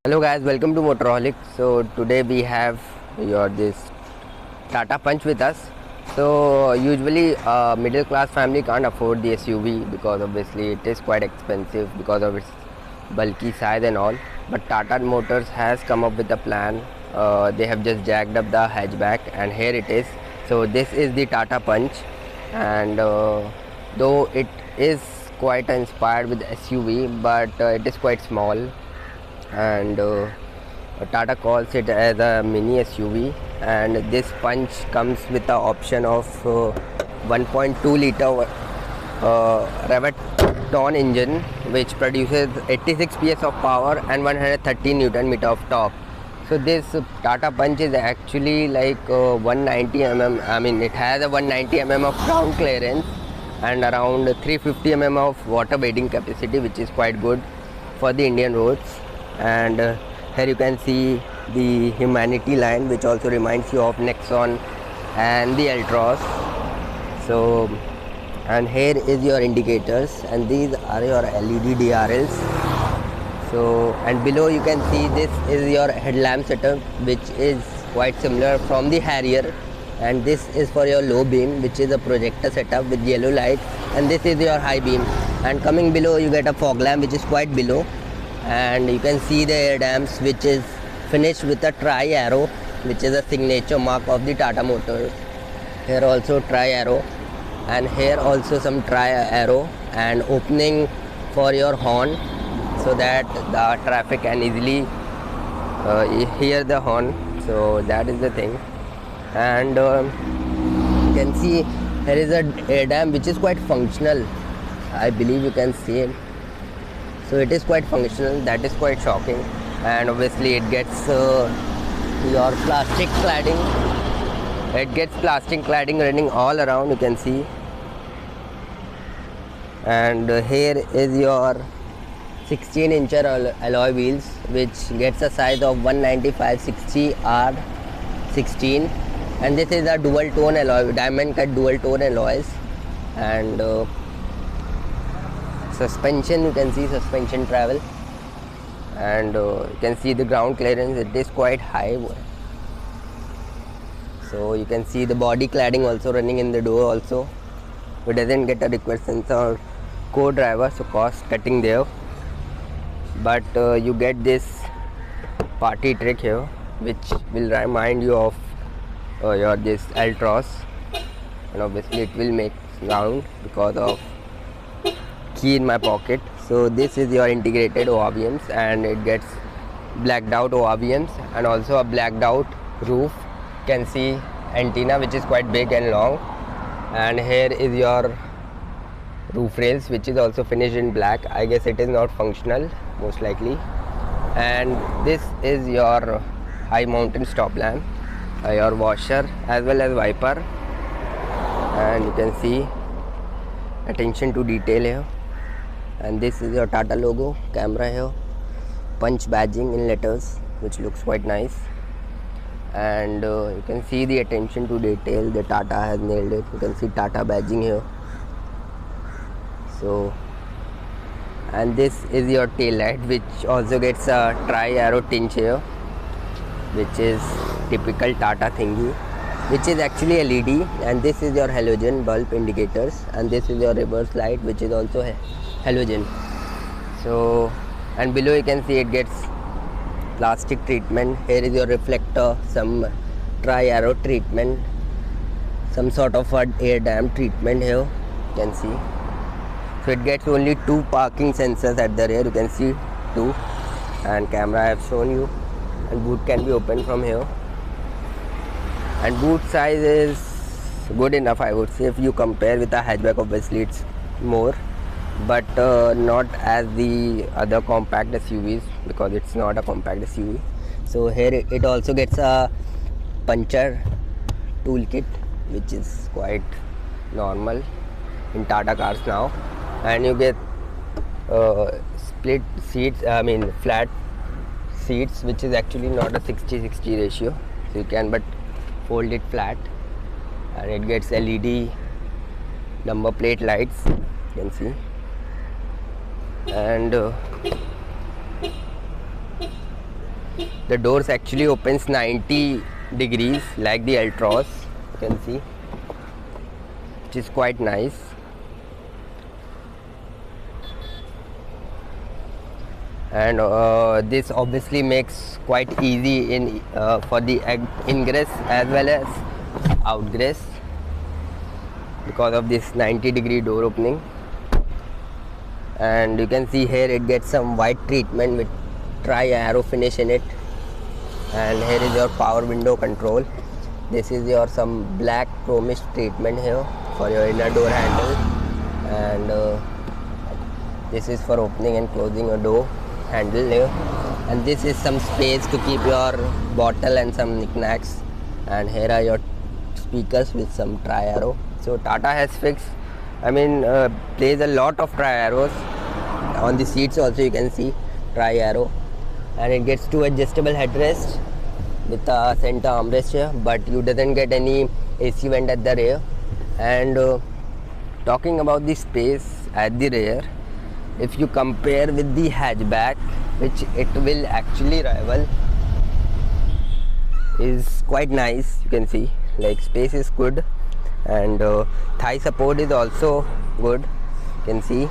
Hello guys, welcome to Motorholic. So today we have this Tata Punch with us. So usually middle class family can't afford the SUV because obviously it is quite expensive because of its bulky size and all. But Tata Motors has come up with a plan. They have just jacked up the hatchback and here it is. So this is the Tata Punch, and though it is quite inspired with SUV, but it is quite small, and Tata calls it as a mini SUV. And this Punch comes with the option of 1.2 liter Reverton engine, which produces 86 PS of power and 130 Newton meter of torque. So this Tata Punch is actually like 190 mm. I mean, it has a 190 mm of ground clearance and around 350 mm of water wading capacity, which is quite good for the Indian roads. And here you can see the Humanity line, which also reminds you of Nexon and the Altroz. So, and here is your indicators, and these are your LED DRLs. So, and below you can see this is your headlamp setup, which is quite similar from the Harrier, and this is for your low beam, which is a projector setup with yellow light, and this is your high beam. And coming below you get a fog lamp, which is quite below, and you can see the air dams, which is finished with a tri-arrow, which is a signature mark of the Tata Motors. Here also tri-arrow, and here also some tri-arrow, and opening for your horn so that the traffic can easily hear the horn. So that is the thing. And you can see here is a air dam which is quite functional, I believe you can see it. So it is quite functional, that is quite shocking. And obviously it gets your plastic cladding. It gets plastic cladding running all around, you can see. And here is your 16-inch alloy wheels, which gets a size of 195/60 R16. And this is a dual tone alloy, diamond cut dual tone alloys. And suspension, you can see suspension travel, and you can see the ground clearance, it is quite high. So you can see the body cladding also running in the door also. It doesn't get a request sensor or co-driver, so cost cutting there. But you get this party trick here, which will remind you of your this Altroz, and obviously it will make sound because of key in my pocket. So this is your integrated ORVMs, and it gets blacked out ORVMs and also a blacked out roof. You can see antenna, which is quite big and long, and here is your roof rails, which is also finished in black. I guess it is not functional, most likely. And this is your high mountain stop lamp, your washer as well as wiper, and you can see attention to detail here. And this is your Tata logo, camera here, Punch badging in letters, which looks quite nice. And you can see the attention to detail, the Tata has nailed it. You can see Tata badging here. So, and this is your tail light, which also gets a tri-arrow tinge here, which is typical Tata thingy, which is actually LED. And this is your halogen bulb indicators, and this is your reverse light, which is also halogen. So, and below you can see it gets plastic treatment. Here is your reflector, some tri-arrow treatment, some sort of air dam treatment here, you can see. So it gets only 2 parking sensors at the rear, you can see 2, and camera I have shown you, and boot can be opened from here. And boot size is good enough, I would say. If you compare with a hatchback, obviously it's more, but not as the other compact SUVs, because it's not a compact SUV. So here it also gets a puncture toolkit, which is quite normal in Tata cars now. And you get split seats, I mean flat seats, which is actually not a 60/60 ratio, so you can but fold it flat. And it gets LED number plate lights, you can see. And The doors actually opens 90 degrees like the Altroz, you can see, which is quite nice. And this obviously makes quite easy in for the ingress as well as outgress because of this 90-degree door opening. And you can see here it gets some white treatment with tri-arrow finish in it. And here is your power window control. This is your some black chromish treatment here for your inner door handle, and this is for opening and closing a door handle here. And this is some space to keep your bottle and some knickknacks. And here are your speakers with some tri-arrow. So Tata has fixed, plays a lot of tri-arrows on the seats also. You can see tri-arrow, and it gets two adjustable headrests with a center armrest here, but you doesn't get any AC vent at the rear. And talking about the space at the rear, if you compare with the hatchback, which it will actually rival, is quite nice. You can see like space is good, and thigh support is also good. You can see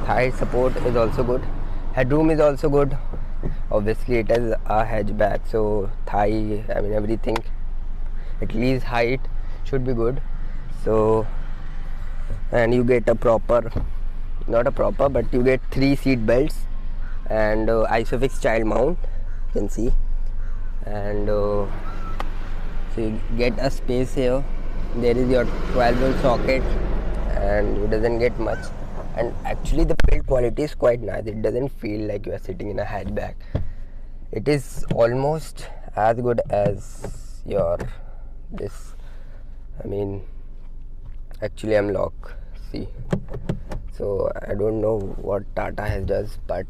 thigh support is also good. Headroom is also good. Obviously it is a hatchback, so thigh, everything, at least height should be good. So, and you get a proper, not a proper, but you get 3 seat belts and Isofix child mount, you can see. And so you get a space here. There is your 12-volt socket, and it doesn't get much. And actually the build quality is quite nice. It doesn't feel like you are sitting in a hatchback. It is almost as good as your this, actually M-LOK, see. So I don't know what Tata has does, but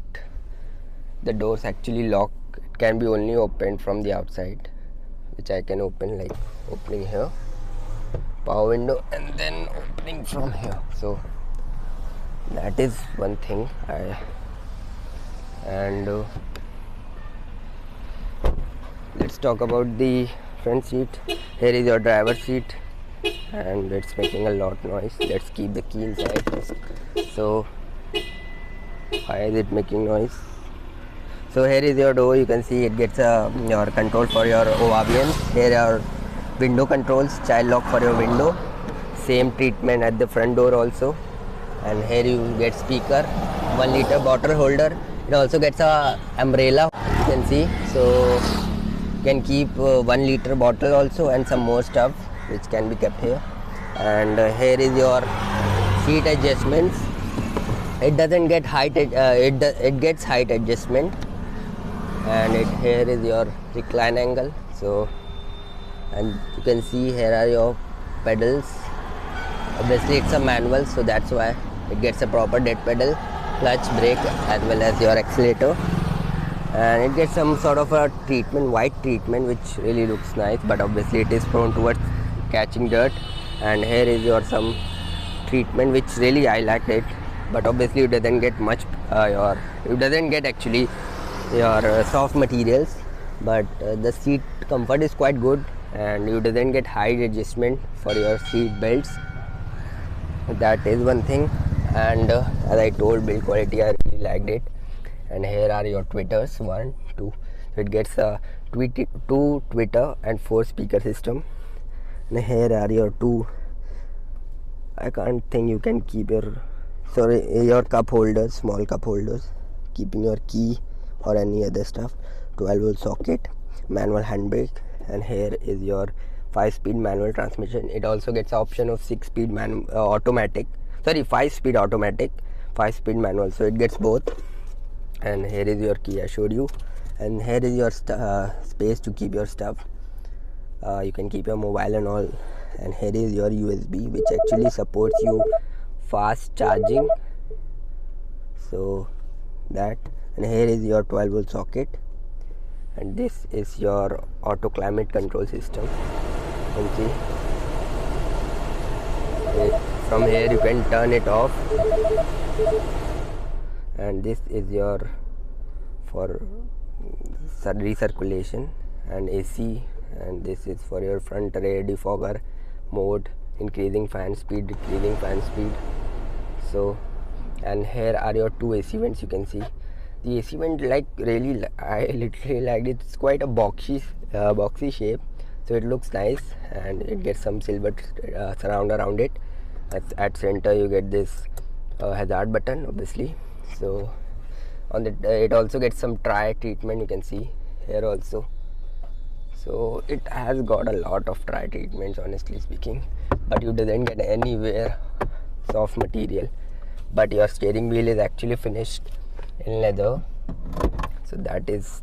the doors actually lock. It can be only opened from the outside, which I can open, like opening here, power window, and then opening from here. So that is one thing. Let's talk about the front seat. Here is your driver seat, and it's making a lot noise. Let's keep the key inside first. So why is it making noise? So here is your door. You can see it gets your control for your ORVM. Here are window controls, child lock for your window, same treatment at the front door also. And here you get speaker, 1 liter bottle holder. It also gets a umbrella, you can see. So you can keep 1 liter bottle also, and some more stuff which can be kept here. And here is your seat adjustments. It doesn't get height, it gets height adjustment. And here is your recline angle. So, and you can see here are your pedals. Obviously it's a manual, so that's why it gets a proper dead pedal, clutch, brake, as well as your accelerator. And it gets some sort of a treatment, white treatment, which really looks nice, but obviously it is prone towards catching dirt. And here is your some treatment which really I liked it, but obviously it doesn't get much it doesn't get actually your soft materials, but the seat comfort is quite good, and you doesn't get height adjustment for your seat belts. That is one thing. And as I told, build quality I really liked it. And here are your tweeters, 1, 2. So it gets a 2 tweeter and 4 speaker system. And here are your 2, I can't think, you can keep your cup holders, small cup holders, keeping your key or any other stuff. 12-volt socket, manual handbrake, and here is your 5-speed manual transmission. It also gets option of 6-speed automatic, 5-speed automatic, 5-speed manual, so it gets both. And here is your key I showed you, and here is your space to keep your stuff. You can keep your mobile and all. And here is your USB, which actually supports you fast charging, so that. And here is your 12-volt socket, and this is your auto climate control system. You can see from here you can turn it off. And this is your for recirculation and AC, and this is for your front rear defogger mode, increasing fan speed, decreasing fan speed. So, and here are your two AC vents. You can see the AC vent, like really I literally liked it. It's quite a boxy shape, so it looks nice, and it gets some silver surround around it. At center you get this hazard button, obviously. So on the it also gets some tri treatment, you can see here also. So it has got a lot of tri treatments, honestly speaking, but you doesn't get anywhere soft material. But your steering wheel is actually finished in leather, so that is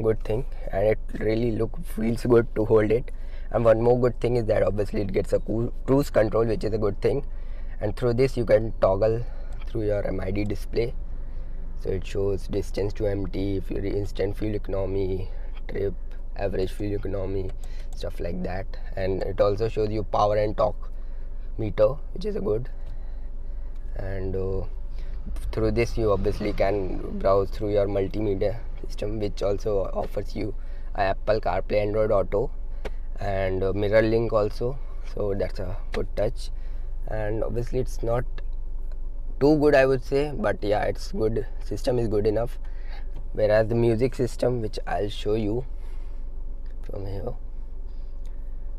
good thing, and it really feels good to hold it. And one more good thing is that obviously it gets a cruise control, which is a good thing, and through this you can toggle through your MID display. So it shows distance to empty, instant fuel economy, trip, average fuel economy, stuff like that. And it also shows you power and torque meter, which is a good. And through this you obviously can browse through your multimedia system, which also offers you Apple CarPlay, Android Auto, and mirror link also. So that's a good touch. And obviously it's not too good, I would say, but yeah, it's good. System is good enough. Whereas the music system, which I'll show you from here,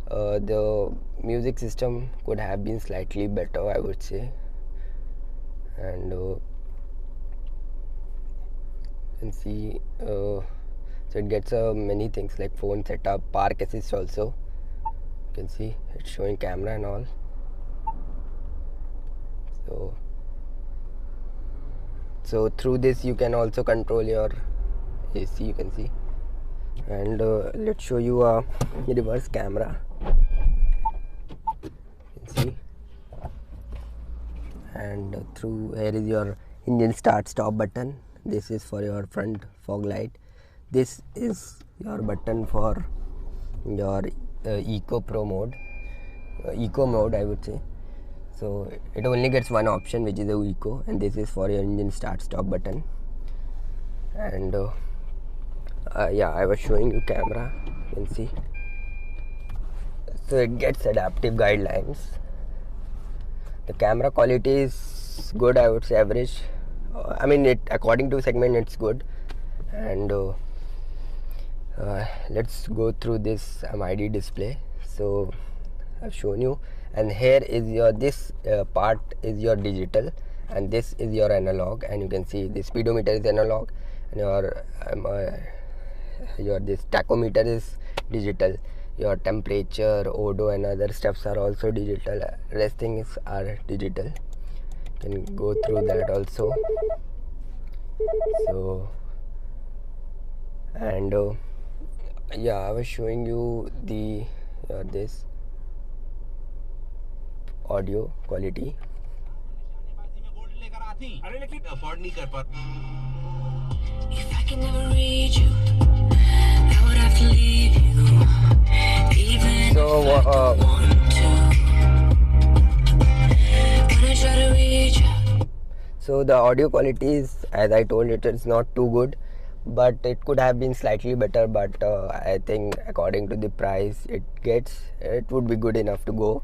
the music system could have been slightly better, I would say. And you can see so it gets many things like phone setup, park assist also. You can see it's showing camera and all. So through this you can also control your AC, you can see. And let's show you a reverse camera. You can see. And through here is your engine start stop button. This is for your front fog light. This is your button for your eco mode, I would say. So it only gets one option, which is the eco, and this is for your engine start stop button. And yeah, I was showing you camera, you can see. So it gets adaptive guidelines. The camera quality is good, I would say average. I mean, it according to segment it's good. And let's go through this MID display. So I've shown you, and here is your this part is your digital, and this is your analog. And you can see the speedometer is analog, and your this tachometer is digital. Your temperature, odo, and other stuffs are also digital. Rest things are digital. You can go through that also. So and yeah, I was showing you the this audio quality. If I can never reach you, I would have to leave you. Even so if I don't want to. When I try to reach you. So the audio quality is, as I told, it is not too good, but it could have been slightly better. But I think according to the price it would be good enough to go.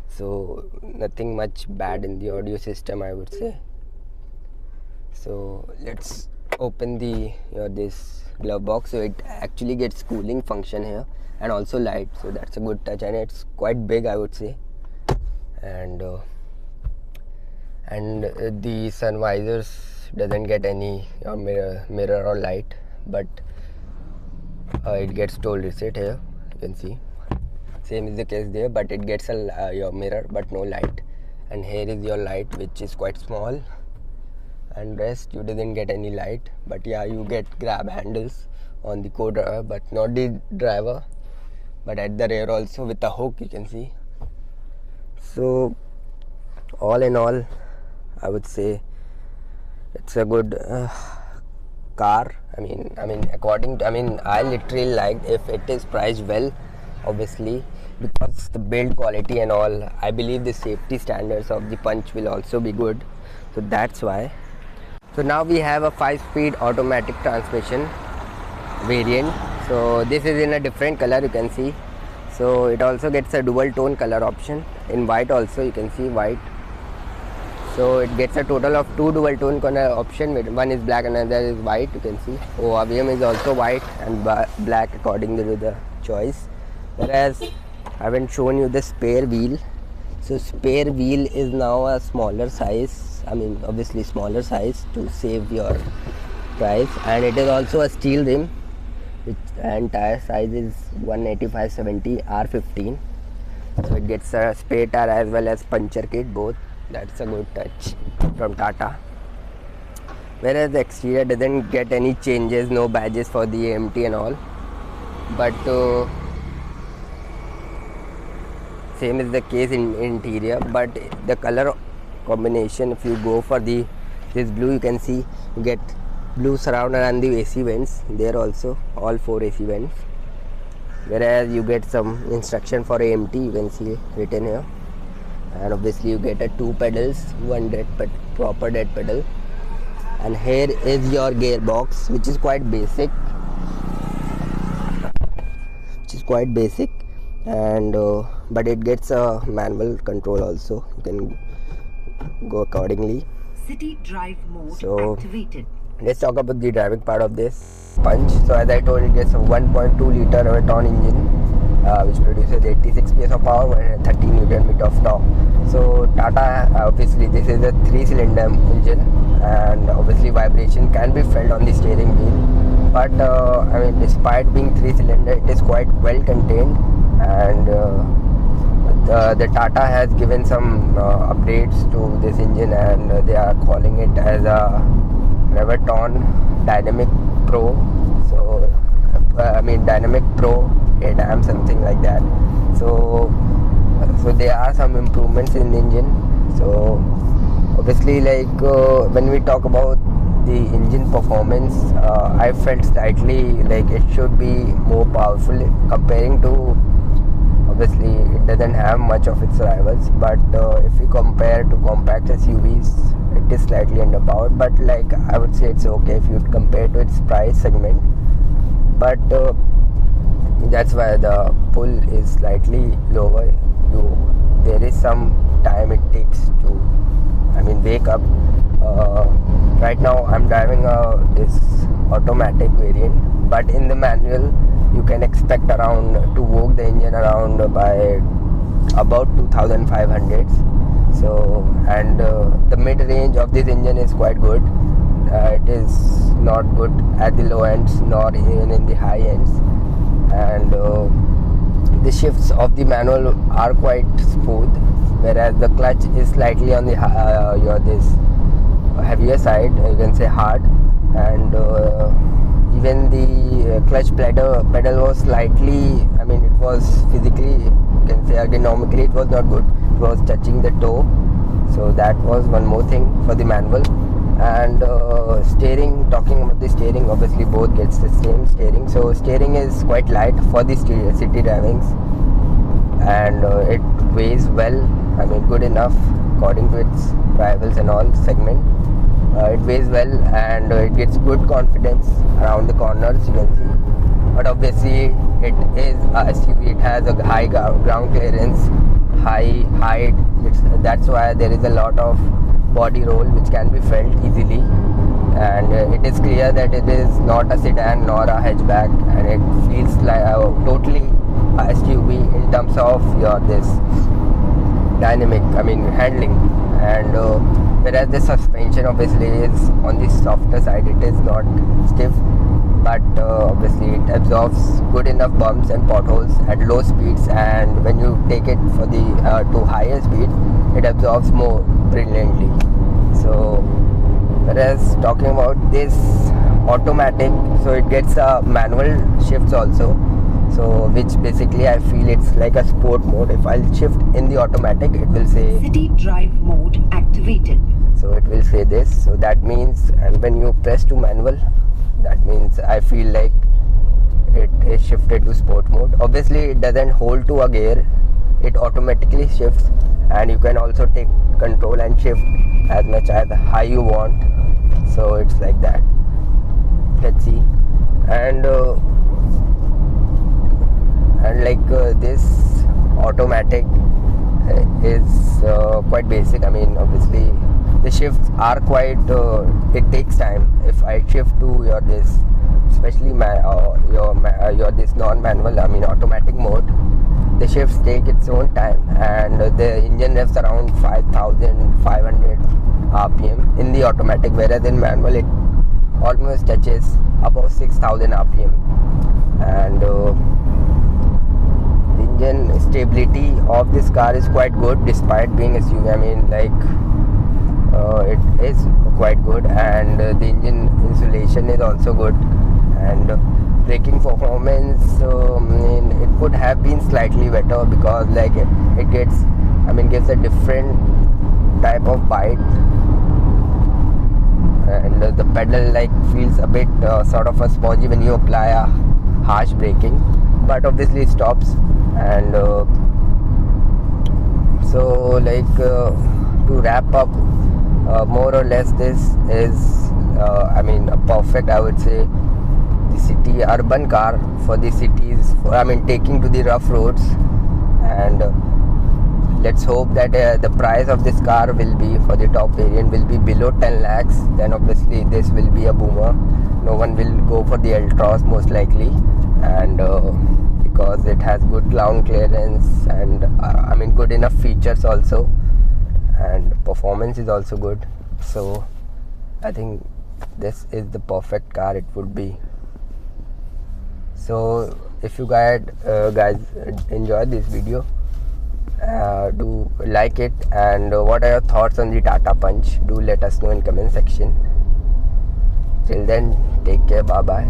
So nothing much bad in the audio system, I would say. So let's open the this glove box. So it actually gets cooling function here, and also light, so that's a good touch, and it's quite big, I would say. And the sun visors doesn't get any mirror or light, but it gets toll reset here, you can see. Same is the case there, but it gets your mirror but no light. And here is your light, which is quite small, and rest you didn't get any light. But yeah, you get grab handles on the co-driver, but not the driver, but at the rear also with a hook, you can see. So all in all, I would say it's a good car. I mean I literally liked, if it is priced well, obviously, because the build quality and all, I believe the safety standards of the Punch will also be good, so that's why. So now we have a 5-speed automatic transmission, variant. So this is in a different color, you can see. So it also gets a dual tone color option in white also, you can see white. So it gets a total of 2 dual tone color option, one is black and another is white, you can see. ORVM is also white and black according to the choice. Whereas I haven't shown you the spare wheel. So spare wheel is now a smaller size, I mean obviously smaller size to save your price, and it is also a steel rim, and tire size is 185/70 R15. So it gets a spare tire as well as puncture kit both. That's a good touch from Tata. Whereas the exterior doesn't get any changes, no badges for the AMT and all, but same is the case in interior. But the color combination, if you go for this blue, you can see you get blue surround around the AC vents there also, all 4 AC vents. Whereas you get some instruction for AMT, you can see written here, and obviously you get a 2 pedals, one proper dead pedal, and here is your gearbox, which is quite basic, and but it gets a manual control also, you can go accordingly. City drive mode So activated. let's talk about the driving part of this Punch. So as I told, it gets a 1.2 liter Aeroton engine, which produces 86 PS of power and 30 Nm of torque. So Tata, obviously this is a 3-cylinder engine, and obviously vibration can be felt on the steering wheel, but I mean, despite being 3-cylinder, it is quite well contained, and the Tata has given some updates to this engine, and they are calling it as a Reverton Dynamic Pro. So I mean Dynamic Pro ADAM, something like that. So there are some improvements in the engine. So obviously, like when we talk about the engine performance, I felt slightly like it should be more powerful comparing to, obviously it doesn't have much of its rivals, but if you compare to compact SUVs, it is slightly underpowered, but like I would say it's okay if you compare to its price segment. But that's why the pull is slightly lower. There is some time it takes to, I mean, wake up. Right now I'm driving this automatic variant, but in the manual you can expect around to work the engine around by about 2500. So, and the mid range of this engine is quite good. It is not good at the low ends nor even in the high ends, and the shifts of the manual are quite smooth, whereas the clutch is slightly on the this heavier side, you can say hard, and even the clutch pedal was slightly, I mean it was physically, you can say ergonomically it was not good, it was touching the toe. So that was one more thing for the manual. And steering, talking about the steering, obviously both gets the same steering. So steering is quite light for the city drivings, and it weighs well, I mean good enough according to its rivals and all segment. It weighs well, and it gets good confidence around the corners, you can see. But obviously it is a SUV, it has a high ground clearance, high height, that's why there is a lot of body roll which can be felt easily, and it is clear that it is not a sedan nor a hatchback, and it feels like totally a SUV in terms of your this dynamic, I mean handling. And whereas the suspension obviously is on the softer side, it is not stiff, but obviously it absorbs good enough bumps and potholes at low speeds, and when you take it for the to higher speed, it absorbs more brilliantly. So whereas talking about this automatic, so it gets manual shifts also, so which basically I feel it's like a sport mode. If I'll shift in the automatic, it will say City drive mode activated. So it will say this, so that means, and when you press to manual, that means I feel like it is shifted to sport mode. Obviously it doesn't hold to a gear, it automatically shifts, and you can also take control and shift as much as high you want. So it's like that. Let's see. and like this automatic is quite basic. I mean, obviously the shifts are quite it takes time. If I shift to your this, especially your this non-manual, I mean automatic mode, the shifts take its own time, and the engine revs around 5,500 rpm in the automatic, whereas in manual it almost touches above 6,000 rpm. And engine stability of this car is quite good despite being a SUV. I mean, like it is quite good, and the engine insulation is also good, and braking performance it could have been slightly better, because like it gets, I mean, gives a different type of bite, and the pedal like feels a bit sort of a spongy when you apply a harsh braking, but obviously it stops. And so like to wrap up, more or less this is I mean a perfect, I would say, the city urban car for the cities, I mean taking to the rough roads. And let's hope that the price of this car will be, for the top variant, will be below 10 lakhs. Then obviously this will be a boomer. No one will go for the Altroz most likely, and because it has good ground clearance, and I mean good enough features also, and performance is also good. So I think this is the perfect car it would be. So if you guys enjoyed this video, do like it, and what are your thoughts on the Tata Punch? Do let us know in comment section. Till then, take care, bye bye.